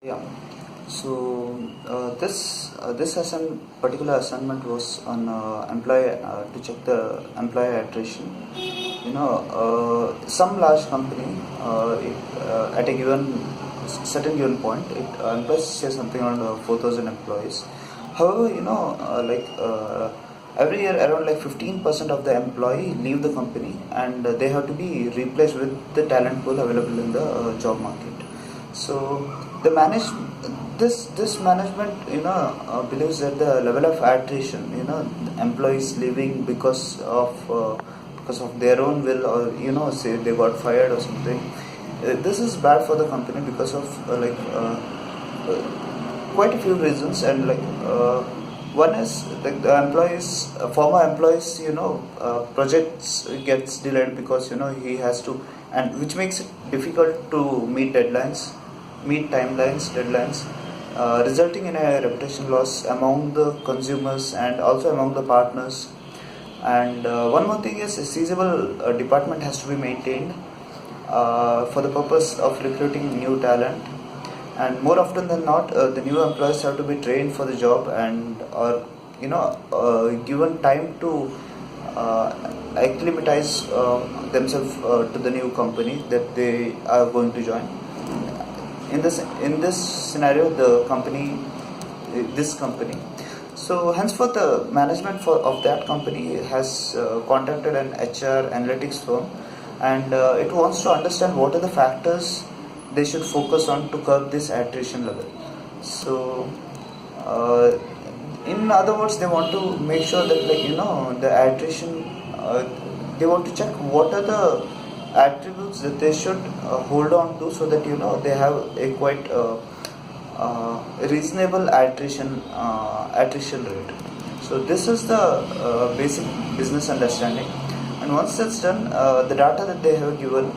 Yeah. So this particular assignment was on employee to check the employee attrition. Some large company at a certain given point, it employs say something around 4,000 employees. However, every year around like 15% of the employee leave the company, and they have to be replaced with the talent pool available in the job market. So the manage this management believes that the level of attrition, employees leaving because of their own will, or say they got fired or something. This is bad for the company because of quite a few reasons. And one is like the employees, former employees, projects gets delayed because he has to, and which makes it difficult to meet deadlines, resulting in a reputation loss among the consumers and also among the partners. And one more thing is a seizable department has to be maintained for the purpose of recruiting new talent. And more often than not, the new employees have to be trained for the job, and or given time to acclimatize themselves to the new company that they are going to join. In this scenario, this company, so henceforth the management of that company has contacted an HR analytics firm, and it wants to understand what are the factors they should focus on to curb this attrition level. So in other words, they want to make sure that the attrition, they want to check what are the attributes that they should hold on to, so that they have a quite reasonable attrition rate. So this is the basic business understanding. And once that's done, the data that they have given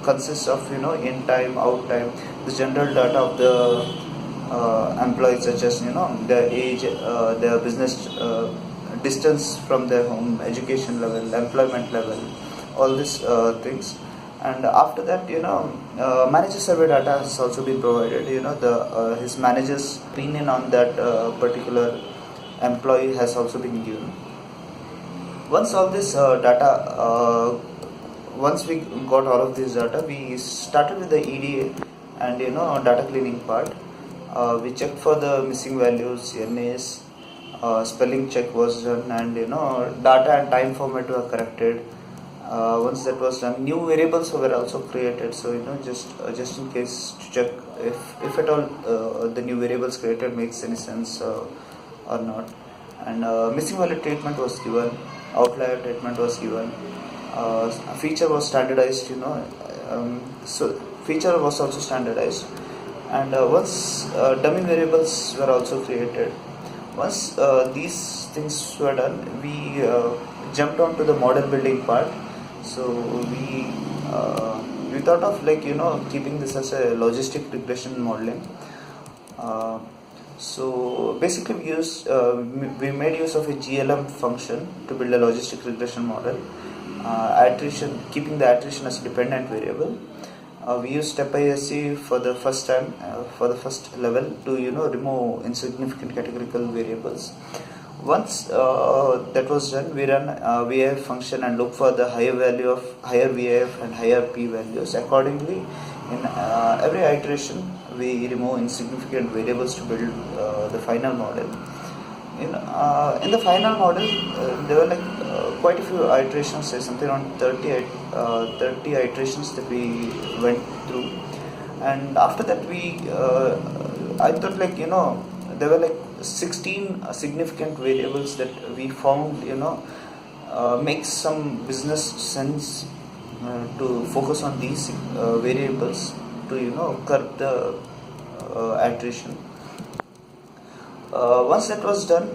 consists of in time, out time, the general data of the employees, such as their age, their business distance from their home, education level, employment level, all these things. And after that, manager survey data has also been provided. His manager's opinion on that particular employee has also been given. Once all this once we got all of this data, we started with the EDA and data cleaning part. We checked for the missing values, NAs, spelling check was done, and data and time format were corrected. Once that was done, new variables were also created. So just in case to check if at all the new variables created makes any sense or not. And missing value treatment was given, outlier treatment was given. Feature was standardized. So feature was also standardized. And once dummy variables were also created. Once these things were done, we jumped on to the model building part. So we thought of keeping this as a logistic regression modeling. So basically we made use of a GLM function to build a logistic regression model. Keeping the attrition as a dependent variable. We used step ISC for the first time, for the first level, to remove insignificant categorical variables. Once that was done, we ran VIF function and look for the higher value of higher VIF and higher P values. Accordingly, in every iteration, we remove insignificant variables to build the final model. In the final model, there were quite a few iterations, say something around 30 iterations that we went through. And after that, I thought there were 16 significant variables that we found makes some business sense to focus on these variables to curb the attrition. Once that was done,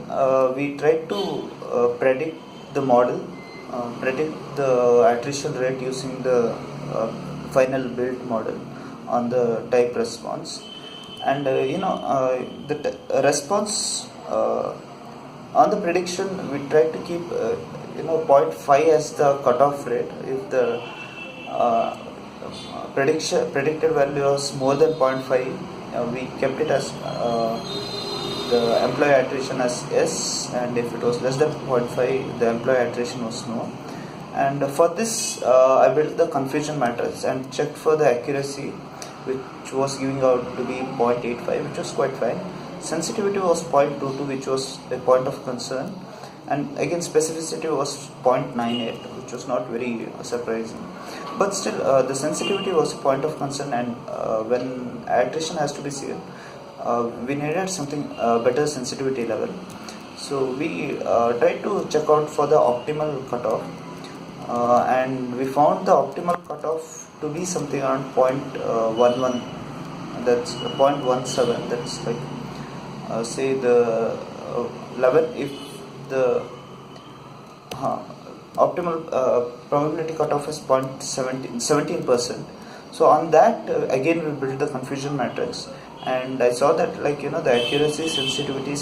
we tried to predict the model, predict the attrition rate using the final build model on the type response. And the response on the prediction, we tried to keep 0.5 as the cutoff rate. If the predicted value was more than 0.5, we kept it as the employee attrition as yes, and if it was less than 0.5, the employee attrition was no. And for this, I built the confusion matrix and checked for the accuracy, which was giving out to be 0.85, which was quite fine. Sensitivity was 0.22, which was a point of concern, and again specificity was 0.98, which was not very surprising. But still, the sensitivity was a point of concern, and when attrition has to be seen, we needed something better sensitivity level. So we tried to check out for the optimal cutoff, and we found the optimal cutoff to be something around 0.11, that's 0.17. That's like say the level if the optimal probability cutoff is 17%. So on that, again we built the confusion matrix, and I saw that the accuracy, sensitivity,